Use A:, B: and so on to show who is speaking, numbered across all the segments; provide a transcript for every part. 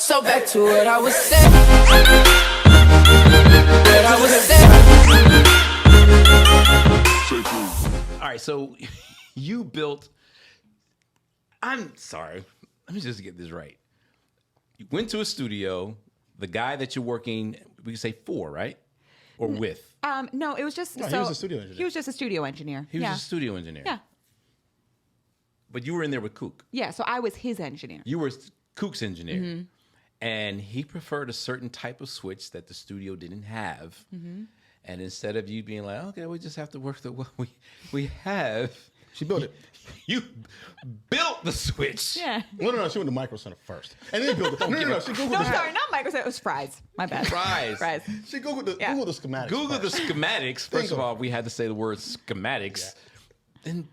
A: So back to what I was saying. What I was saying.
B: All right, so you built. I'm sorry. Let me just get this right. You went to a studio. The guy that you're working, we can say for, right? Or with?
C: No, it was just.
D: No,
C: so
D: he was a studio engineer.
C: He was just a studio engineer.
B: He was a studio engineer.
C: Yeah.
B: But you were in there with Kook.
C: Yeah, so I was his engineer.
B: You were Kook's engineer. And he preferred a certain type of switch that the studio didn't have. And instead of you being like, okay, we just have to work with what we have.
D: She built it.
B: You built the switch.
C: Yeah.
D: No, she went to Micro Center first. And then built it. No, she Googled
C: No,
D: the
C: sorry, not Microsoft. It was Fry's. My bad.
B: Fry's.
D: She Googled the schematics.
B: Google the
D: first.
B: schematics. First of all, we had to say the word schematics. And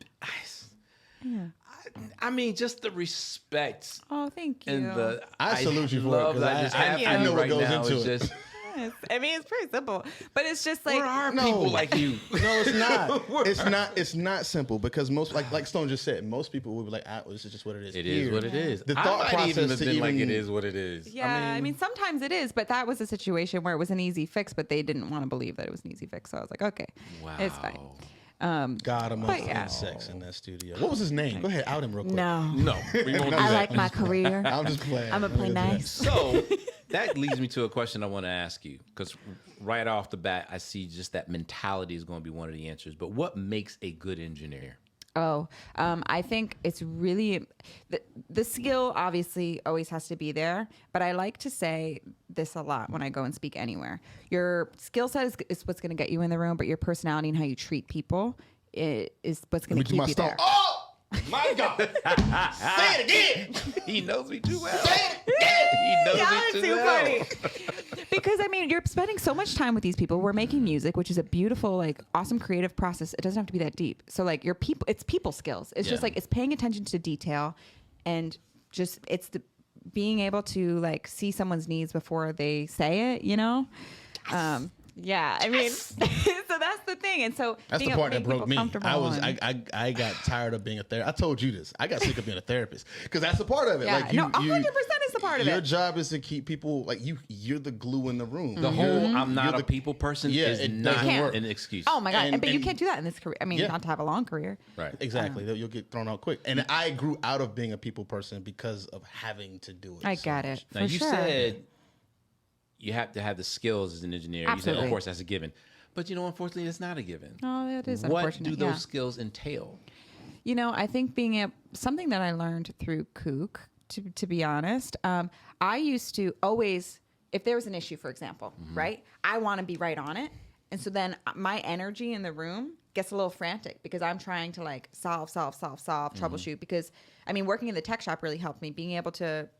B: I mean, just the respect.
C: Oh, thank you.
B: And the
D: I salute you for it,
B: love
D: 'cause
B: that
D: I-
B: just
D: I
B: happened
D: know what
B: right
D: goes
B: now.
D: into
B: It's
D: it.
B: just,
C: Yes. I mean, it's pretty simple, but it's just like
B: where are people like you?
D: No, it's not. It's not simple because most, like Stone just said, most people will be like, well, this is just what it is.
B: It is what it is.
D: The
B: I
D: thought
B: might
D: process
B: even have
D: to
B: been like
D: even-
B: it is what it is.
C: Yeah, I mean, sometimes it is, but that was a situation where it was an easy fix, but they didn't want to believe that it was an easy fix. So I was like, okay, it's fine.
D: God, I must have
C: yeah.
D: had sex in that studio. What was his name? Go ahead, out him real quick.
C: No,
B: No, we won't do
C: I
B: that.
C: like my career.
D: I'm just playing.
C: I'm gonna play nice.
B: So that leads me to a question I want to ask you, because right off the bat, I see just that mentality is going to be one of the answers. But what makes a good engineer?
C: I think it's really the skill obviously always has to be there, but I like to say this a lot when I go and speak anywhere. Your skill set is what's going to get you in the room, but your personality and how you treat people is what's going to keep you there.
D: Oh my God! Say it again.
B: He knows me too well.
D: Say it again.
B: He knows
C: Yeah,
B: me
C: it's
B: too
C: too
B: well.
C: funny. Because I mean, you're spending so much time with these people. We're making music, which is a beautiful, like, awesome creative process. It doesn't have to be that deep. So like, your people, it's people skills. It's just like it's paying attention to detail, and just it's the being able to like see someone's needs before they say it. You know. Yeah, I mean, so that's the thing, and so
D: That's the
C: being able
D: part
C: to
D: that
C: make
D: broke
C: people
D: me.
C: comfortable
D: I got tired of being a therapist. I told you this. I got sick of being a therapist because that's the part of it.
C: Yeah,
D: like
C: no, 100% is the part of
D: Your
C: it.
D: job is to keep people like you're the glue in the room.
B: The whole "I'm not a people person"
D: Yeah,
B: is
D: it
B: not
D: doesn't work.
B: an excuse.
C: Oh my god!
D: And-
C: but you
D: and-
C: can't do that in this career. I mean,
D: Yeah.
C: not to have a long career.
B: Right.
D: Exactly. You'll get thrown out quick. And I grew out of being a people person because of having to do it.
C: I
D: so
C: get
D: much.
C: it.
B: Now
C: for
B: you
C: sure.
B: said you have to have the skills as an engineer. You said,
C: Absolutely.
B: of course, that's a given. But unfortunately, it's not a given.
C: Oh, it is
B: What
C: unfortunate.
B: do those
C: yeah.
B: skills entail?
C: I think something that I learned through Kook, to be honest, I used to always, if there was an issue, for example, right, I want to be right on it. And so then my energy in the room gets a little frantic because I'm trying to like solve, troubleshoot. Because, I mean, working in the tech shop really helped me, being able to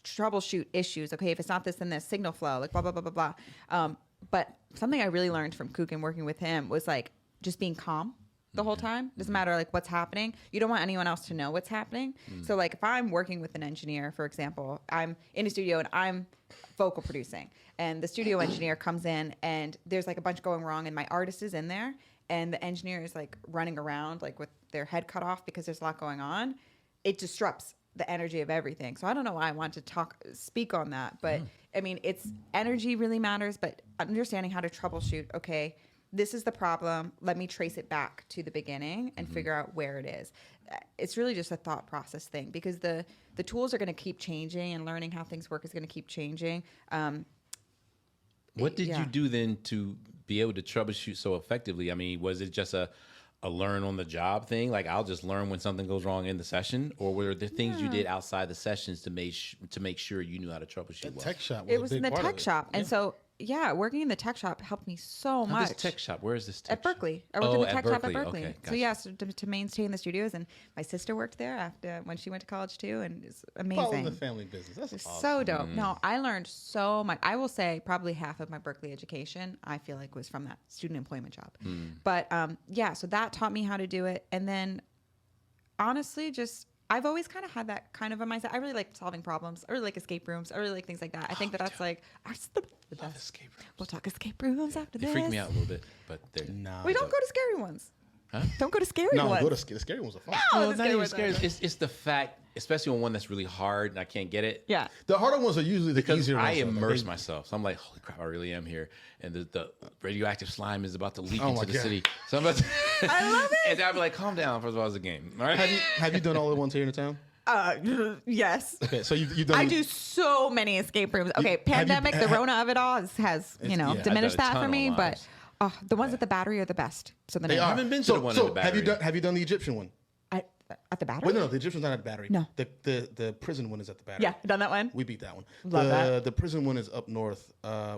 C: troubleshoot issues. Okay, if it's not this, then this, signal flow, like blah, blah, blah, blah, blah. But something I really learned from Kook and working with him was like just being calm the whole time. Doesn't matter like what's happening. You don't want anyone else to know what's happening. So like if I'm working with an engineer, for example, I'm in a studio and I'm vocal producing, and the studio engineer comes in and there's like a bunch going wrong, and my artist is in there, and the engineer is like running around like with their head cut off because there's a lot going on. It disrupts the energy of everything. So I don't know why I want to speak on that, but I mean, it's energy really matters, but understanding how to troubleshoot. Okay, this is the problem. Let me trace it back to the beginning and figure out where it is. It's really just a thought process thing because the tools are going to keep changing, and learning how things work is going to keep changing.
B: What did you do then to be able to troubleshoot so effectively? I mean, was it just a learn on the job thing? Like I'll just learn when something goes wrong in the session, or were there things you did outside the sessions to make sure you knew how to troubleshoot?
D: Tech shop.
C: It was in the tech shop, and so working in the tech shop helped me so much.
B: This tech shop, where is this tech
C: At Berkeley. I worked in the tech shop at
B: Berkeley.
C: Berkeley.
B: Okay,
C: So
B: gotcha.
C: yes, to maintain the studios, and my sister worked there after when she went to college too, and it's
D: Following
C: amazing.
D: the family business. That's awesome.
C: So dope. No, I learned so much. I will say probably half of my Berkeley education I feel like was from that student employment job. But so that taught me how to do it, and then honestly, just I've always kind of had that kind of a mindset. I really like solving problems. I really like escape rooms. I really like things like that. I think that's like the best.
B: Escape rooms.
C: We'll talk escape rooms after
B: They
C: this.
B: freak me out a little bit, but they're
C: We don't go to scary ones.
B: Huh?
C: Don't go to scary
D: No,
C: ones.
D: go to the scary ones are fun.
C: No,
B: Well,
C: the
B: not
C: scary
B: even
C: ones
B: scary.
C: are-
B: It's the fact especially on one that's really hard and I can't get it.
C: Yeah.
D: The harder ones are usually the
B: Because
D: easier
B: I
D: ones. though. Like,
B: immerse
D: they-
B: myself. So I'm like, holy crap, I really am here. And the radioactive slime is about to leak
D: Oh
B: into
D: my
B: the
D: God.
B: city. So I'm about to,
C: I love it.
B: And I'd be like, calm down. First of all, it's a game. All right.
D: Have you done all the ones here in the town?
C: Yes.
D: Okay, so you've done.
C: I do so many escape rooms. Okay,
D: have you-
C: pandemic, the Rona of it all has
D: yeah, I've done
C: diminished
B: a
C: that
B: ton
C: for me.
B: online.
C: But the ones at the Battery are the best. So the
D: They
C: name.
D: are.
B: haven't been to the one at the
D: Have you
B: Battery.
D: done the Egyptian one?
C: At the Battery.
D: Wait, no, the Egyptian's not at the Battery.
C: No.
D: The prison one is at the Battery.
C: Yeah, done that one.
D: We beat that one.
C: Love that.
D: The prison one is up north.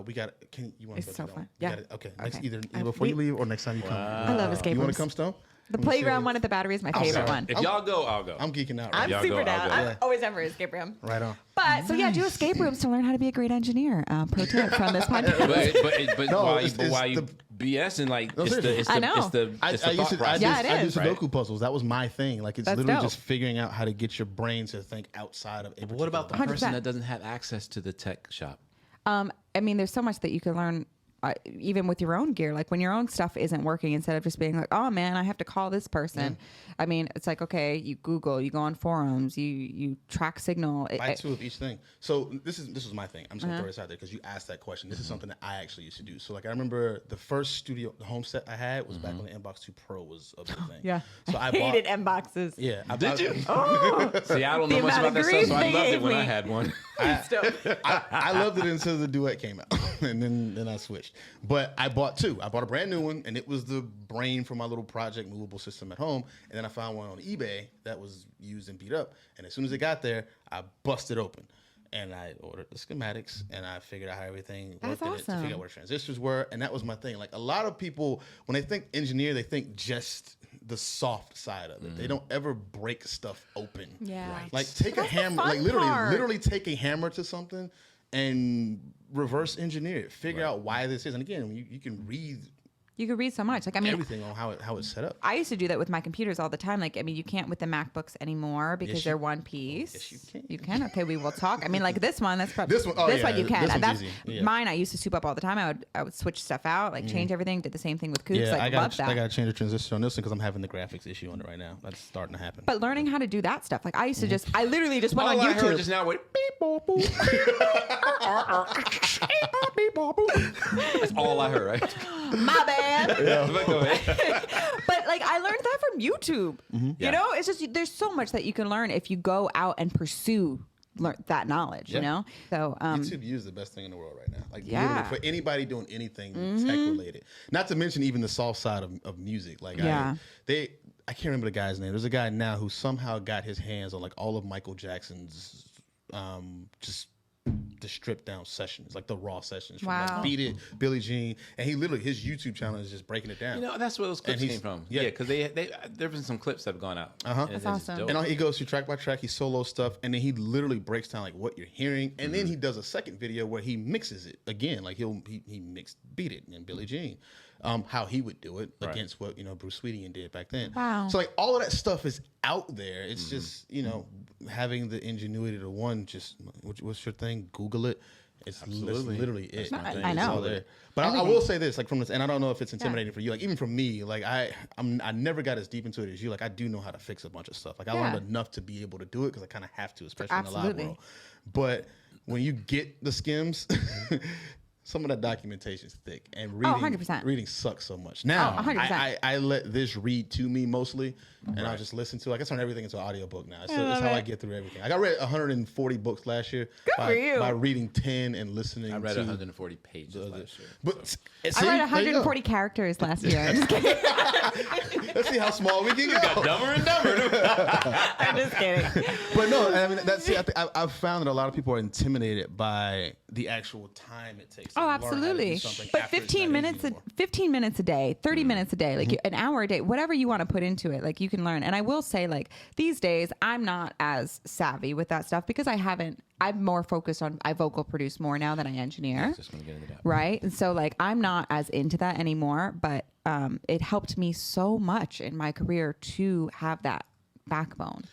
D: We got. Can you want to
C: It's
D: go
C: so
D: to that
C: fun.
D: one?
C: Yeah.
D: You got it. Okay. Next,
C: Okay.
D: either before you leave or next time you come.
C: I love escape
D: You want
C: rooms.
D: to come, Stone?
C: The
D: Let me
C: playground
D: see.
C: one at the Battery is my favorite
D: sorry.
C: one.
B: If y'all go, I'll go.
D: I'm geeking out.
C: I'm
D: Right,
B: Y'all
C: super
B: go,
C: down.
B: I'll go.
C: I'm
D: Yeah.
C: always down for escape room.
D: right on.
C: But so yeah, do escape rooms to learn how to be a great engineer. Pro tip from this podcast.
B: but
D: No,
B: why,
D: it's-
B: but why
D: it's
B: you
D: the-
B: BS and like
D: No,
B: it's the
D: seriously.
B: it's
C: I
B: the
C: know.
B: it's the
D: I
B: it's the
D: used
B: thought
D: to,
B: process.
C: Yeah,
D: I
C: it
D: did
C: is.
D: Sudoku puzzles. That was my thing. Like it's
C: That's
D: literally
C: dope.
D: just figuring out how to get your brain to think outside of.
B: But what about the
C: 100%.
B: person that doesn't have access to the tech shop?
C: I mean, there's so much that you can learn. Even with your own gear, like when your own stuff isn't working, instead of just being like, "Oh man, I have to call this person." I mean, it's like, okay, you Google, you go on forums, you track signal.
D: Buy two of each thing. So this was my thing. I'm just gonna throw this out there because you asked that question. This is something that I actually used to do. So like I remember the first the home set I had was back when the Inbox 2 Pro was a big thing.
C: Yeah,
D: So I
C: hated
D: bought.
C: M boxes.
D: Yeah.
B: Did you?
C: Oh,
B: See, I don't know
C: The
B: much
C: amount
B: about
C: of
B: that stuff,
C: grief
B: so I
C: they
B: loved it
C: gave
B: when I
C: me.
B: had one.
D: I loved it until the Duet came out, and then I switched. But I bought two. I bought a brand new one, and it was the brain for my little project movable system at home. And then I found one on eBay that was used and beat up. And as soon as it got there, I busted open. And I ordered the schematics, and I figured out how everything
C: That's
D: worked in it to
C: awesome.
D: figure out where transistors were. And that was my thing. Like a lot of people, when they think engineer, they think just the soft side of it. They don't ever break stuff open.
C: Yeah. Right.
D: Like take a
C: That's the
D: hammer,
C: fun
D: like literally,
C: part.
D: literally take a hammer to something and reverse engineer it. Figure out why this is. And again, you can read
C: you could read so much. Like, I mean,
D: everything on how it's set up.
C: I used to do that with my computers all the time. Like, I mean, you can't with the MacBooks anymore because
D: Yes, you-
C: they're one piece.
D: Yes, you can.
C: You can. Okay, we will talk. I mean, like this one. That's probably
D: This one- oh,
C: this
D: yeah,
C: one you can.
D: this one's
C: That's
D: easy. Yeah.
C: mine. I used to soup up all the time. I would switch stuff out, like change everything. Did the same thing with Coops. Like, love that.
D: I gotta change the transistor on this one because I'm having the graphics issue on it right now. That's starting to happen.
C: But learning how to do that stuff, like I used to just, I literally just went
B: All
C: on
B: I heard
C: YouTube.
B: just now was beep, boop, boop. Beep, boop, boop. That's all I heard, right?
C: My bad.
B: But go ahead.
C: But like I learned that from YouTube. You
B: Yeah.
C: know, it's just there's so much that you can learn if you go out and pursue that knowledge.
D: Yeah.
C: You know, so
D: YouTube is the best thing in the world right now. Like
C: Yeah. Mm-hmm.
D: literally for anybody doing anything tech related. Not to mention even the soft side of music. Like
C: Yeah.
D: I can't remember the guy's name. There's a guy now who somehow got his hands on like all of Michael Jackson's just the stripped down sessions, like the raw sessions from
C: Wow.
D: like Beat It, Billie Jean, and he literally his YouTube channel is just breaking it down.
B: You know, that's where those clips
D: And he's-
B: came from.
D: yeah.
B: Yeah, because there've been some clips that have gone out.
D: Uh-huh.
B: And
C: That's
B: it's
C: awesome.
B: dope.
D: And he goes through track by track, he solo stuff, and then he literally breaks down like what you're hearing, and
B: Mm-hmm.
D: then he does a second video where he mixes it again, like he mixed Beat It and Billie Jean, how he would do it
B: Right.
D: against what Bruce Sweetie did back then.
C: Wow.
D: So like all of that stuff is out there. It's
B: Mm-hmm.
D: just having the ingenuity to just what's your thing? Google it. It's
B: Absolutely.
D: literally it.
B: my thing.
C: I
D: It's
C: know.
D: all there. But I will say this, like from this, and I don't know if it's intimidating for you. Like even for me, like I never got as deep into it as you. Like I do know how to fix a bunch of stuff. Like I
C: Yeah.
D: learned enough to be able to do it because I kind of have to, especially in the live
C: Absolutely.
D: world. But when you get the skims, some of that documentation is thick, and reading
C: 100%.
D: reading sucks so much. Now
C: 100%.
D: I let this read to me mostly, and I'll just listen to. I can turn everything into an audiobook now. It's
C: love
D: how I
C: it.
D: get through everything. I read 140 books last year
C: for you.
D: by reading 10 and listening.
B: I read
D: to
B: 140 pages last year.
D: But
C: I read 140 characters last year. I'm just kidding.
D: Let's see how small we can go.
B: Dumber and dumber.
C: I'm just kidding.
D: But no, I mean that's. See, I've found that a lot of people are intimidated by the actual time it takes. to
C: Oh,
D: learn how to do
C: absolutely.
D: something
C: But
D: after it's
C: 15
D: not
C: minutes,
D: easy anymore.
C: 15 minutes a day, 30 minutes a day, like an hour a day, whatever you want to put into it, like you can learn. And I will say, like these days, I'm not as savvy with that stuff because I'm more focused on, I vocal produce more now than I engineer.
B: Just gonna get into that.
C: Right. And so like, I'm not as into that anymore, but it helped me so much in my career to have that backbone.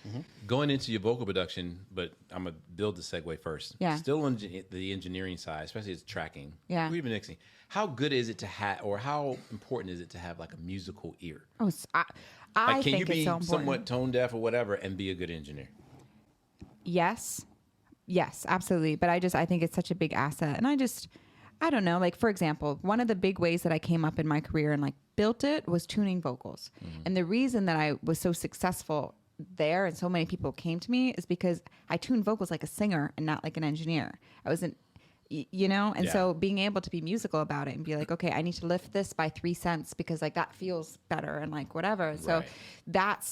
B: Going into your vocal production, but I'm gonna build the segue first.
C: Yeah.
B: Still on the engineering side, especially as tracking.
C: Yeah.
B: Or even mixing. How good is it to have, or how important is it to have like a musical ear?
C: Oh, I
B: Like, can
C: think
B: you be
C: it's so important.
B: somewhat tone deaf or whatever and be a good engineer?
C: yes, absolutely. But I think it's such a big asset. And I don't know, like, for example, one of the big ways that I came up in my career and like built it was tuning vocals. And the reason that I was so successful there and so many people came to me is because I tuned vocals like a singer and not like an engineer. I wasn't, you know, and so being able to be musical about it and be like, okay, I need to lift this by 3 cents because like that feels better and like whatever. So that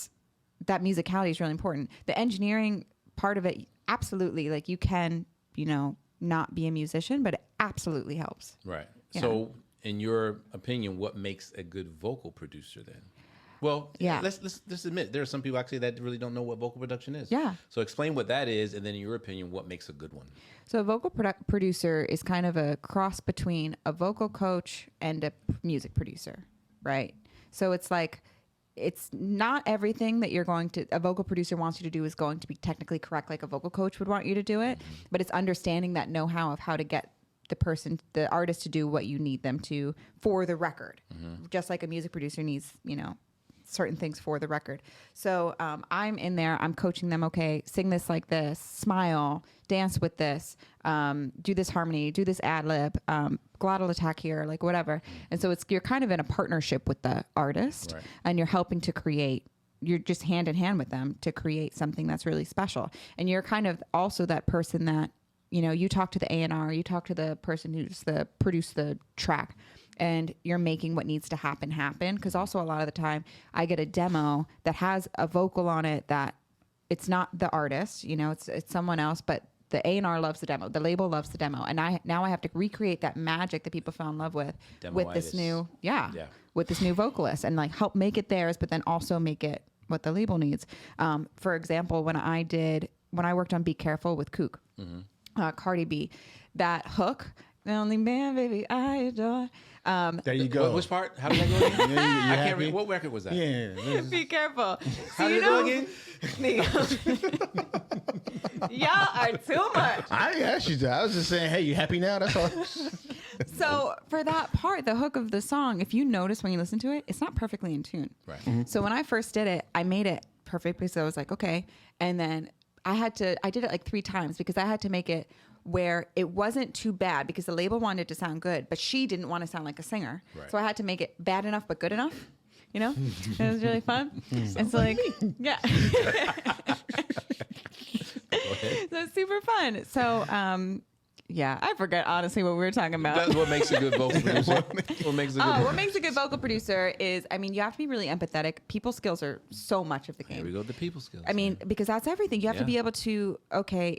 C: musicality is really important. The engineering part of it, absolutely, like you can, you know, not be a musician, but it absolutely helps.
B: Right.
C: Yeah.
B: So, in your opinion, what makes a good vocal producer then? Well, let's just admit there are some people actually that really don't know what vocal production is.
C: Yeah.
B: So explain what that is, and then in your opinion, what makes a good one?
C: So a vocal producer is kind of a cross between a vocal coach and a music producer, right? So it's like, it's not everything that a vocal producer wants you to do is going to be technically correct like a vocal coach would want you to do it, but it's understanding that know-how of how to get the artist to do what you need them to for the record. Just like a music producer needs, you know, certain things for the record. So I'm in there, I'm coaching them, okay, sing this like this, smile, dance with this, do this harmony, do this ad lib, glottal attack here, like whatever. And so you're kind of in a partnership with the artist, and you're helping to create, you're just hand in hand with them to create something that's really special. And you're kind of also that person that, you know, you talk to the A&R, you talk to the person who's produced the track, and you're making what needs to happen. Because also a lot of the time I get a demo that has a vocal on it that it's not the artist, you know, it's someone else, but the A&R loves the demo, the label loves the demo, and now I have to recreate that magic that people fell in love with this new with this new vocalist, and like help make it theirs, but then also make it what the label needs. For example, when I worked on Be Careful with Kook, Cardi B, that hook, the only man, baby, I adore.
D: There you go.
B: Which part? How did that go again?
D: I
B: can't remember. What record was that?
D: Yeah.
C: Be careful.
B: How did it go again?
C: Y'all are too much.
D: I didn't ask you that. I was just saying, hey, you happy now? That's all.
C: So for that part, the hook of the song, if you notice when you listen to it, it's not perfectly in tune.
B: Right.
C: So when I first did it, I made it perfect because I was like, okay. And then I did it like 3 times because I had to make it where it wasn't too bad because the label wanted to sound good, but she didn't want to sound like a singer. Right. So I had to make it bad enough but good enough, you know? It was really fun. And so like, yeah. So it's super fun. So, yeah, I forget honestly what we were talking about.
B: That's what makes a good vocal producer. What makes a good
C: vocal producer is, I mean, you have to be really empathetic. People skills are so much of the game.
B: Here we go, the people skills.
C: I mean, because that's everything. You have to be able to, okay,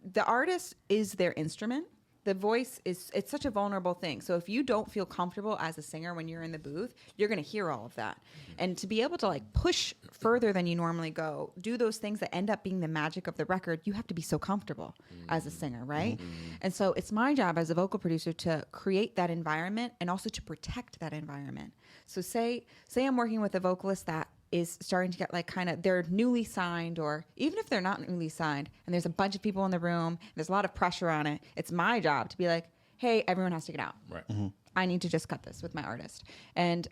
C: the artist is their instrument. The voice it's such a vulnerable thing. So if you don't feel comfortable as a singer when you're in the booth, you're going to hear all of that. And to be able to like push further than you normally go, do those things that end up being the magic of the record, you have to be so comfortable as a singer, right? And so it's my job as a vocal producer to create that environment and also to protect that environment. So say I'm working with a vocalist that is starting to get like kind of, they're newly signed, or even if they're not newly signed and there's a bunch of people in the room, there's a lot of pressure on it. It's my job to be like, hey, everyone has to get out.
B: Right.
C: I need to just cut this with my artist. And,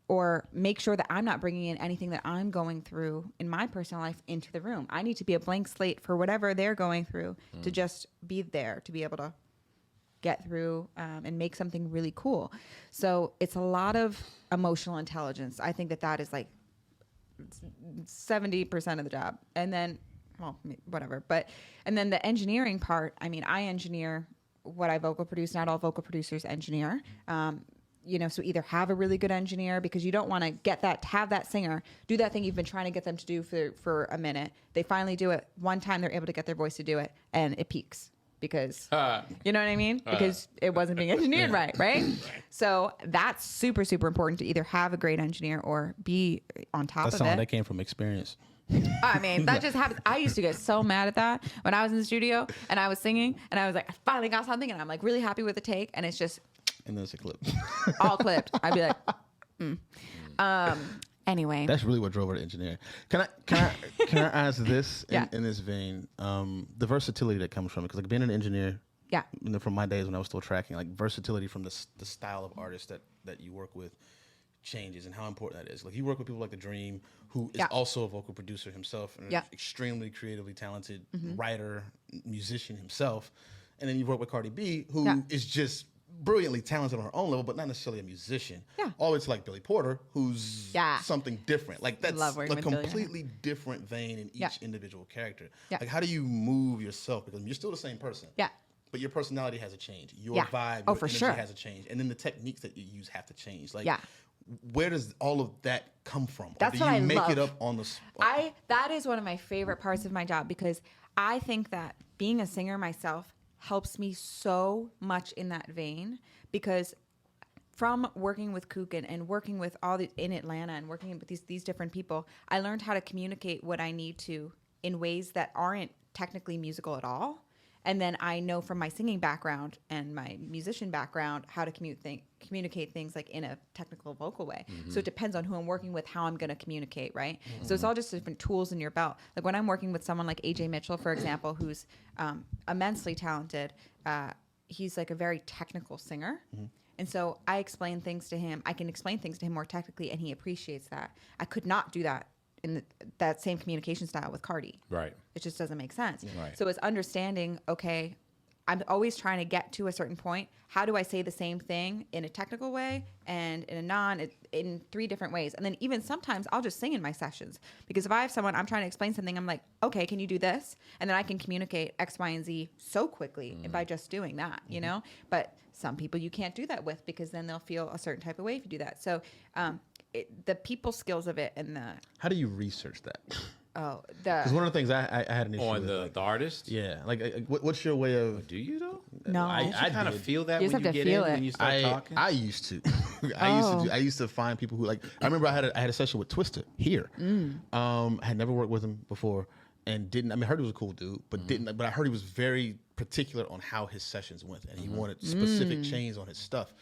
C: or make sure that I'm not bringing in anything that I'm going through in my personal life into the room. I need to be a blank slate for whatever they're going through to just be there, to be able to get through and make something really cool. So it's a lot of emotional intelligence. I think that is like 70% of the job. And then, well, whatever. And then the engineering part, I mean, I engineer what I vocal produce. Not all vocal producers engineer. You know, so either have a really good engineer, because you don't want to have that singer do that thing you've been trying to get them to do for a minute. They finally do it one time, they're able to get their voice to do it, and it peaks. Because, you know what I mean? Because it wasn't being engineered right? So that's super, super important to either have a great engineer or be on top of it.
D: That came from experience.
C: I mean, that just happens. I used to get so mad at that when I was in the studio and I was singing and I was like, I finally got something and I'm like really happy with the take, and it's just.
D: And then it's a clip.
C: All clipped. I'd be like, Anyway,
D: that's really what drove her to engineering. Can I ask this in this vein? The versatility that comes from it, because like being an engineer, from my days when I was still tracking, like versatility from the style of artists that you work with. changes and how important that is. Like you work with people like The Dream, who is
C: Yeah.
D: also a vocal producer himself and
C: Yeah.
D: an extremely creatively talented writer, musician himself. And then you work with Cardi B, who is just brilliantly talented on her own level, but not necessarily a musician.
C: Yeah.
D: All the way to like Billy Porter, who's something different. Like that's
C: Love
D: a
C: working with Billy.
D: completely different vein in each individual character.
C: Yeah.
D: Like how do you move yourself? Because you're still the same person.
C: Yeah.
D: But your personality has a change. Your
C: Yeah.
D: vibe,
C: Oh,
D: your
C: for
D: energy
C: sure.
D: has a change. And then the techniques that you use have to change. Like
C: Yeah.
D: where does all of that come from? Or
C: That's
D: do
C: what
D: you
C: I
D: make it
C: love.
D: up on the spot?
C: That is one of my favorite parts of my job because I think that being a singer myself helps me so much in that vein because from working with Kook and working with in Atlanta and working with these different people, I learned how to communicate what I need to in ways that aren't technically musical at all. And then I know from my singing background and my musician background how to communicate things like in a technical vocal way. So it depends on who I'm working with, how I'm going to communicate, right? So it's all just different tools in your belt. Like when I'm working with someone like AJ Mitchell, for example, who's immensely talented, he's like a very technical singer. And so I explain things to him. I can explain things to him more technically, and he appreciates that. I could not do that in that same communication style with Cardi.
B: Right.
C: It just doesn't make sense.
B: Right.
C: So it's understanding, okay, I'm always trying to get to a certain point. How do I say the same thing in a technical way and in a in 3 different ways? And then even sometimes I'll just sing in my sessions because if I have someone, I'm trying to explain something, I'm like, okay, can you do this? And then I can communicate X, Y, and Z so quickly by just doing that, you know? But some people you can't do that with because then they'll feel a certain type of way if you do that. So the people skills of it and
D: How do you research that? Because
C: the
D: one of the things I had an issue
B: On
D: with.
B: the artist?
D: Yeah. What's your way of...
B: Do you though?
C: No.
B: I kind of
D: did.
B: feel that
C: You just
B: when you
C: have to
B: get
C: feel
B: in
C: it.
B: when you start talking.
D: I used to.
C: Oh.
D: I used to find people who like. I remember I had a session with Twister here. I had never worked with him before, and didn't. I mean, I heard he was a cool dude, but didn't. But I heard he was very particular on how his sessions went, and he wanted specific chains on his stuff.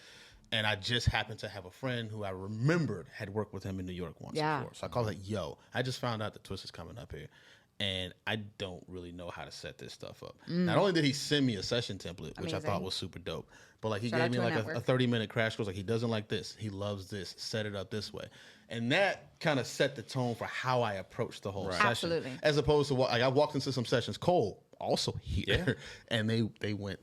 D: And I just happened to have a friend who I remembered had worked with him in New York once before. So I called like, yo, I just found out that Twister's coming up here. And I don't really know how to set this stuff up. Not only did he send me a session template, which I
C: Amazing.
D: thought was super dope, but like he
C: Shout
D: gave
C: out
D: me
C: to a
D: like
C: network.
D: a 30-minute crash course. Like he doesn't like this. He loves this. Set it up this way. And that kind of set the tone for how I approached the whole session.
C: Absolutely.
D: As opposed to like I walked into some sessions, Cole also here, and they went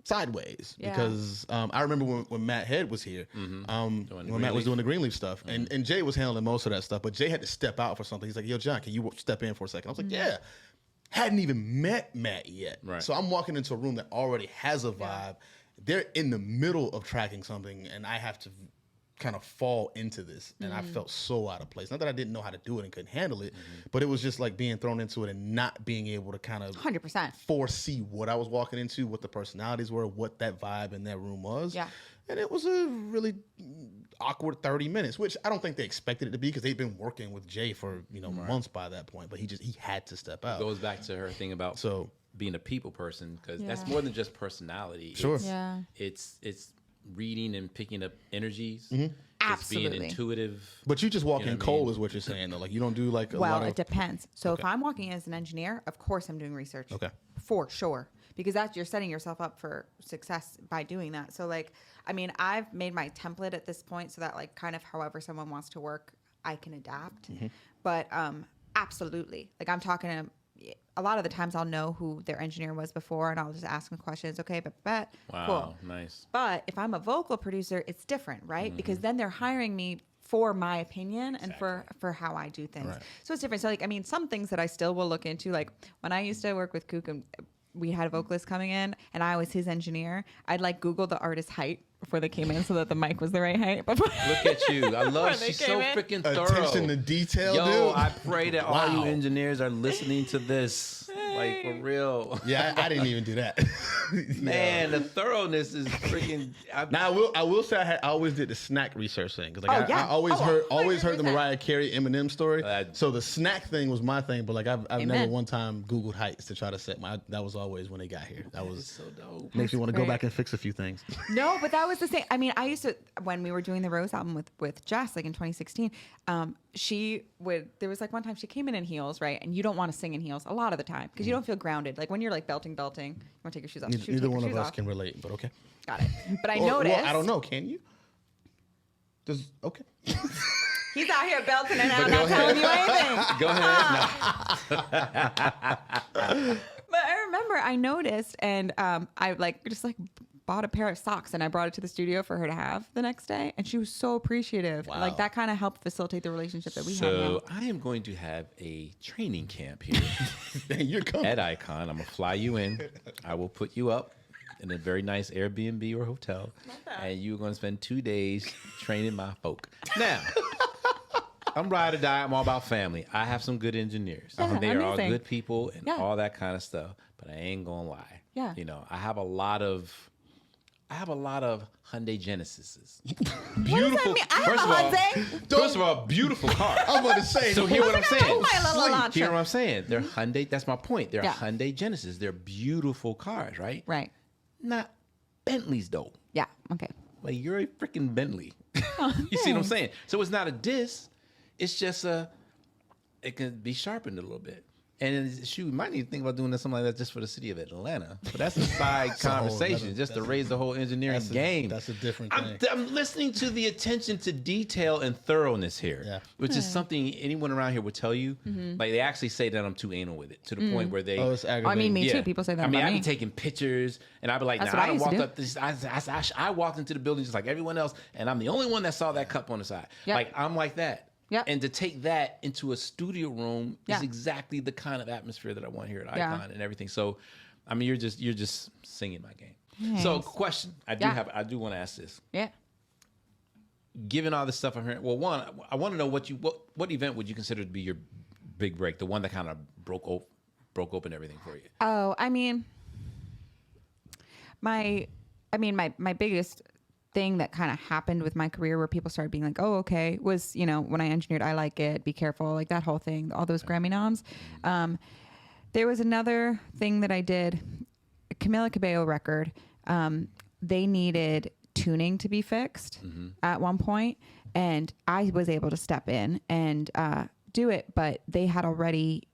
D: sideways
C: Yeah.
D: because I remember when Matt Head was here, when Matt was doing the Greenleaf stuff, and Jay was handling most of that stuff, but Jay had to step out for something. He's like, yo, John, can you step in for a second? I was like, yeah. Hadn't even met Matt yet.
B: Right.
D: So I'm walking into a room that already has a vibe. They're in the middle of tracking something, and I have to kind of fall into this, and I felt so out of place. Not that I didn't know how to do it and couldn't handle it, but it was just like being thrown into it and not being able to kind of
C: 100%.
D: foresee what I was walking into, what the personalities were, what that vibe in that room was.
C: Yeah.
D: And it was a really awkward 30 minutes, which I don't think they expected it to be because they've been working with Jay for months by that point. But he had to step out.
B: Goes back to her thing about
D: So
B: being a people person because that's
C: Yeah.
B: more than just personality.
D: Sure.
C: Yeah.
B: It's reading and picking up energies.
D: Mm-hmm.
B: It's being
C: Absolutely.
B: intuitive.
D: But you just walk
B: You know
D: in
B: what I
D: cold
B: mean?
D: is what you're saying though. Like you don't do like a
C: Well,
D: lot of
C: it depends. So if
D: Okay.
C: I'm walking in as an engineer, of course I'm doing research.
D: Okay.
C: For sure. Because you're setting yourself up for success by doing that. So like, I mean, I've made my template at this point so that like kind of however someone wants to work, I can adapt. But absolutely. Like I'm talking to a lot of the times I'll know who their engineer was before and I'll just ask them questions. Okay, but
B: Wow,
C: cool.
B: nice.
C: But if I'm a vocal producer, it's different, right? Because then they're hiring me for my opinion and for how I do things.
D: Right.
C: So it's different. So like, I mean, some things that I still will look into, like when I used to work with Kook and we had a vocalist coming in and I was his engineer, I'd like Google the artist's height before they came in so that the mic was the right height.
B: Look at you. I love
C: they
B: she's
C: came
B: so
C: in.
B: freaking thorough.
D: attention to detail,
B: Yo,
D: dude.
B: I pray that all you
D: Wow.
B: engineers are listening to this. Like for real.
D: Yeah, I didn't even do that.
B: Man, the thoroughness is freaking
D: Now I will say I always did the snack research thing because like
C: Oh, yeah.
D: I always
C: Oh,
D: heard the
C: 100%.
D: Mariah Carey Eminem story.
B: That-
D: So the snack thing was my thing, but like I've never
C: Amen.
D: one time Googled heights to try to set my. That was always when they got here. That was
B: so dope.
D: makes me want to go
C: great.
D: back and fix a few things.
C: No, but that was the same. I mean, I used to, when we were doing the Rose album with Jess, like in 2016, there was like one time she came in heels, right? And you don't want to sing in heels a lot of the time because you don't feel grounded. Like when you're like belting, you want to take your shoes off.
D: Neither,
C: Take
D: neither
C: your
D: one of
C: shoes
D: us
C: off.
D: can relate, but okay.
C: Got it. But I
D: Or-
C: noticed.
D: Well, I don't know. Can you? Okay.
C: He's out here belting it out,
B: But
C: not
B: go
C: telling you anything.
B: Go ahead. No.
C: But I remember I noticed, and I just bought a pair of socks, and I brought it to the studio for her to have the next day, and she was so appreciative.
D: Wow.
C: Like that kind of helped facilitate the relationship that we have
B: So
C: now.
B: I am going to have a training camp here
D: You're coming.
B: at Icon. I'm gonna fly you in. I will put you up in a very nice Airbnb or hotel, and you're gonna spend 2 days training my folk. Now, I'm ride or die. I'm all about family. I have some good engineers.
C: Yeah,
B: They are all
C: amazing.
B: good people and
C: Yeah.
B: all that kind of stuff. But I ain't gonna lie.
C: Yeah.
B: You know, I have a lot of Hyundai Genesises. Beautiful.
C: mean? I have
B: First
C: a
B: of all,
C: Hyundai.
B: first of all, beautiful car.
D: I'm about to say.
B: So hear what I'm saying.
C: My little launcher.
B: Hear what I'm saying. They're Hyundai. That's my point. They're
C: Yeah.
B: Hyundai Genesis. They're beautiful cars, right?
C: Right.
B: Not Bentleys though.
C: Yeah. Okay.
B: Like you're a freaking Bentley. You see what I'm
C: thanks.
B: saying? So it's not a diss. It's just it can be sharpened a little bit. And shoot, we might need to think about doing something like that just for the city of Atlanta. But that's a side
D: a whole
B: conversation,
D: nother-
B: just to raise the whole engineering game.
D: That's a different
B: I'm,
D: thing.
B: I'm listening to the attention to detail and thoroughness here,
D: Yeah.
B: which is something anyone around here would tell you.
C: Mm-hmm.
B: Like they actually say that I'm too anal with it to the point where they.
D: Oh, it's
C: Oh, I
D: aggravating.
C: mean, me too. People say that
B: I mean,
C: about
B: I'd
C: me.
B: be taking pictures, and I'd be like,
C: That's
B: "Nah,
C: what
B: I
C: I
B: done
C: used to
B: walked
C: do.
B: up this. I walked into the building just like everyone else, and I'm the only one that saw that cup on the side.
C: Yep.
B: Like I'm like that.
C: Yep.
B: And to take that into a studio room
C: Yeah.
B: is exactly the kind of atmosphere that I want here at
C: Yeah.
B: Icon and everything. So, I mean, you're just singing my game. So,
C: Thanks.
B: question I do want to ask this.
C: Yeah.
B: Given all this stuff I'm hearing, well, one, I want to know what event would you consider to be your big break, the one that kind of broke open everything for you?
C: Oh, I mean, my biggest thing that kind of happened with my career where people started being like, oh, okay, was, when I engineered I Like It, Be Careful, like that whole thing, all those Grammy noms. There was another thing that I did, a Camila Cabello record. They needed tuning to be fixed at one point, and I was able to step in and do it, but they had already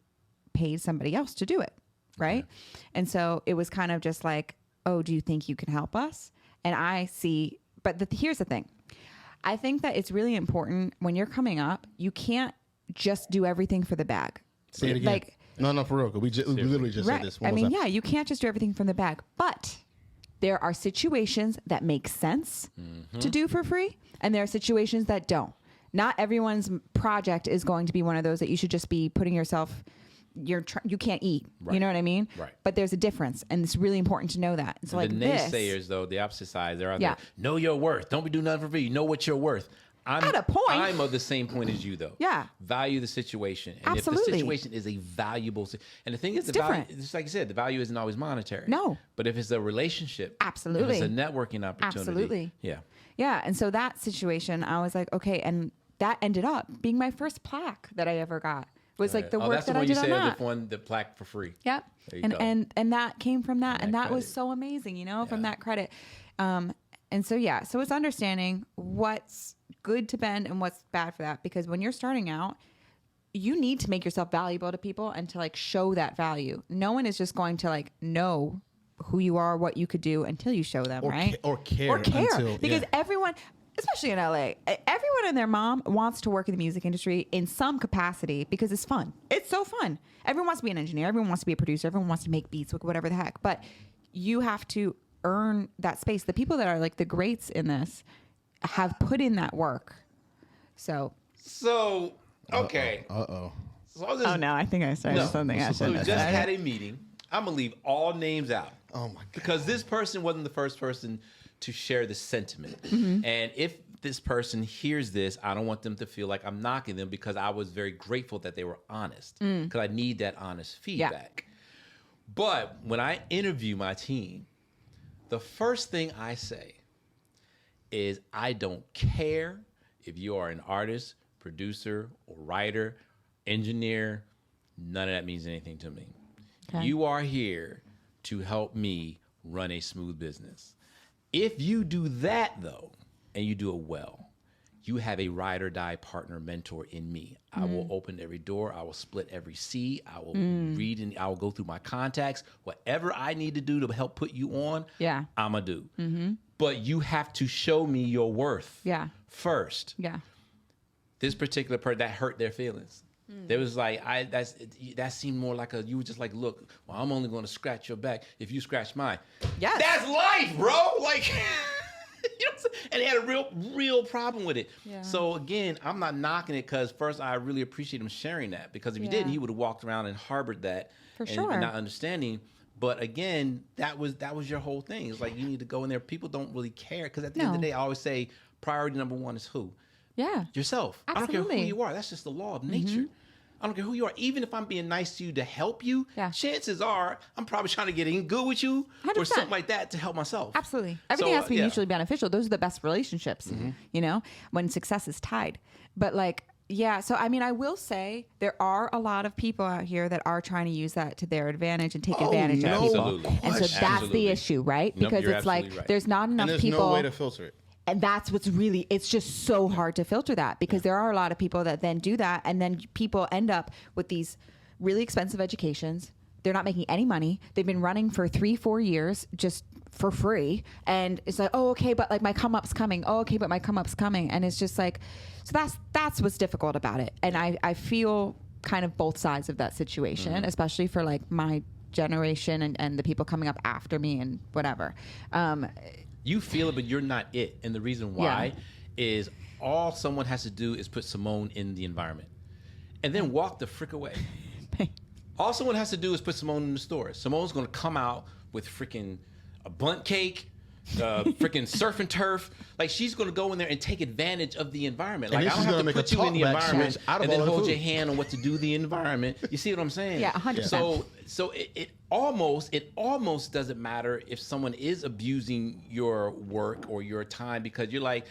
C: paid somebody else to do it, right? And so it was kind of just like, oh, do you think you can help us? And I see, but here's the thing. I think that it's really important when you're coming up, you can't just do everything for the bag.
D: Say it again.
C: Like,
D: no, for real. We literally just
C: right.
D: said this.
C: I
D: One
C: mean,
D: more time.
C: yeah, you can't just do everything from the bag, but there are situations that make sense to do for free, and there are situations that don't. Not everyone's project is going to be one of those that you should just be putting yourself. You can't eat.
B: Right.
C: You know what I mean?
B: Right.
C: But there's a difference, and it's really important to know that. It's like
B: the
C: this.
B: naysayers, though, the opposite side, they're out
C: Yeah.
B: there. Know your worth. Don't be doing nothing for free. You know what you're worth.
C: At a point.
B: I'm of the same point as you, though.
C: Yeah.
B: Value the situation. And if
C: Absolutely.
B: the situation is a valuable... And the thing is,
C: It's different.
B: just like you said, the value isn't always monetary.
C: No.
B: But if it's a relationship...
C: Absolutely.
B: If it's a networking opportunity...
C: Absolutely.
B: Yeah.
C: Yeah, and so that situation, I was like, okay, and that ended up being my first plaque that I ever got. Was like the
B: Oh,
C: work
B: that's the
C: that I
B: one you
C: did on
B: said,
C: that.
B: the one, the plaque for free.
C: Yep.
B: There you go.
C: And that came from that. And
B: that
C: that was
B: credit.
C: so amazing, from
B: Yeah.
C: that credit. And so, yeah, so it's understanding what's good to bend and what's bad for that. Because when you're starting out, you need to make yourself valuable to people and to like show that value. No one is just going to like know who you are, what you could do until you show them, right?
D: Or care. Until,
C: Because
D: yeah.
C: everyone, especially in LA, everyone and their mom wants to work in the music industry in some capacity because it's fun. It's so fun. Everyone wants to be an engineer. Everyone wants to be a producer. Everyone wants to make beats, whatever the heck. But you have to earn that space. The people that are like the greats in this have put in that work. So.
B: So, okay.
D: Uh-oh.
B: So I'll just,
C: no, I think I started something I
B: So we
C: shouldn't
B: just
C: have
B: had
C: said.
B: a meeting. I'm going to leave all names out.
D: Oh, my God.
B: Because this person wasn't the first person to share the sentiment.
C: Mm-hmm.
B: And if this person hears this, I don't want them to feel like I'm knocking them because I was very grateful that they were honest. Because I need that honest feedback. But when I interview my team, the first thing I say is I don't care if you are an artist, producer, or writer, engineer. None of that means anything to me.
C: Okay.
B: You are here to help me run a smooth business. If you do that, though, and you do it well, you have a ride or die partner mentor in me. I will open every door. I will split every C. I will read and I will go through my contacts. Whatever I need to do to help put you on,
C: Yeah.
B: I'm going to do. But you have to show me your worth
C: Yeah.
B: first.
C: Yeah.
B: This particular person that hurt their feelings. There was like that seemed more like you were just like, look, well, I'm only going to scratch your back if you scratch mine.
C: Yes.
B: That's life, bro. Like, you know what I'm saying? And they had a real problem with it.
C: Yeah.
B: So again, I'm not knocking it because first I really appreciate him sharing that, because if he didn't, he would have walked around and harbored that
C: For
B: and
C: sure.
B: not understanding. But again, that was your whole thing. It's like you need to go in there. People don't really care, because at the end of the day, I always say priority number one is who?
C: Yeah.
B: Yourself. I don't care
C: Absolutely.
B: who you are. That's just the law of nature. I don't care who you are. Even if I'm being nice to you to help you, chances are I'm probably trying to get in good with you
C: 100%.
B: or something like that to help myself.
C: Absolutely. Everything has to be
B: yeah.
C: mutually beneficial. Those are the best relationships, you know, when success is tied. But like, yeah. So, I mean, I will say there are a lot of people out here that are trying to use that to their advantage and take advantage of people.
B: Absolutely.
C: And so that's
B: Absolutely.
C: the issue, right?
B: Nope,
C: Because
B: you're
C: it's like,
B: absolutely right.
C: there's not enough
D: And there's
C: people.
D: no way to filter it.
C: And that's what's really, it's just so hard to filter that, because there are a lot of people that then do that. And then people end up with these really expensive educations. They're not making any money. They've been running for 3-4 years just for free. And it's like, oh, okay, but like my come up's coming. Oh, okay, but my come up's coming. And it's just like, so that's what's difficult about it. And I feel kind of both sides of that situation, especially for like my generation and the people coming up after me and whatever.
B: You feel it, but you're not it. And the reason why is all someone has to do is put Simone in the environment and then walk the frick away. All someone has to do is put Simone in the store. Simone's going to come out with freaking a bunt cake, freaking surf and turf. Like, she's going to go in there and take advantage of the environment.
D: And
B: Like, I
D: then
B: don't
D: she's
B: have
D: gonna
B: to
D: make
B: put
D: a
B: you in the
D: talkback
B: environment
D: speech out of
B: and then
D: all the
B: hold
D: food.
B: your hand on what to do the environment. You see what I'm saying?
C: Yeah, 100%.
B: So it almost doesn't matter if someone is abusing your work or your time, because you're like,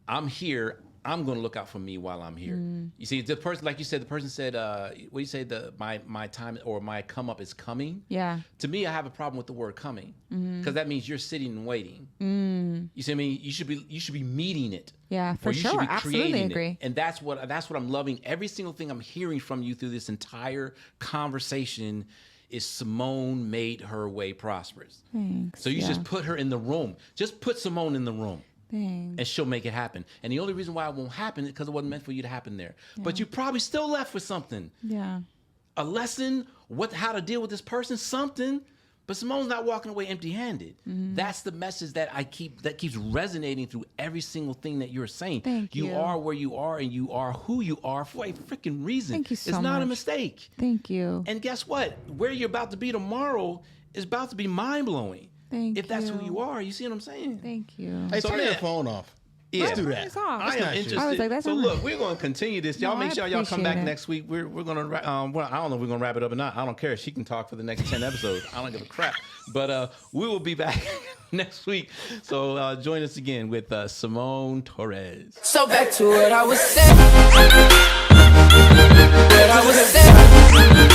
B: I'm here. I'm going to look out for me while I'm here. You see, the person, like you said, the person said, what do you say, my time or my come up is coming?
C: Yeah.
B: To me, I have a problem with the word coming, because that means you're sitting and waiting. You see what I mean? You should be meeting it.
C: Yeah, for
B: Or you
C: sure.
B: should be
C: Absolutely
B: creating
C: agree.
B: it. And that's what I'm loving. Every single thing I'm hearing from you through this entire conversation is Simone made her way prosperous.
C: Thanks.
B: So you just put her in the room. Just put Simone in the room.
C: Thanks.
B: And she'll make it happen. And the only reason why it won't happen is because it wasn't meant for you to happen there. But you probably still left with something.
C: Yeah.
B: A lesson, how to deal with this person, something. But Simone's not walking away empty-handed. That's the message that keeps resonating through every single thing that you're saying.
C: Thank you.
B: You are where you are, and you are who you are for a freaking reason.
C: Thank you so
B: It's not a
C: much.
B: mistake.
C: Thank you.
B: And guess what? Where you're about to be tomorrow is about to be mind-blowing.
C: Thank
B: if that's who
C: you.
B: you are. You see what I'm saying?
C: Thank you.
D: Hey,
B: So,
D: turn your
B: man,
D: phone off.
B: Yeah.
D: Let's do that.
C: It's off.
B: I am
D: not shit.
B: interested.
C: I was like, that's
B: so
C: not-
B: look, we're going to continue this. Y'all
C: No,
B: make
C: I
B: sure y'all come back
C: appreciate it.
B: next week. We're going to, well, I don't know if we're going to wrap it up or not. I don't care. She can talk for the next 10 episodes. I don't give a crap. But we will be back next week. So join us again with Simone Torres.
A: So back to what I was saying. What I was saying.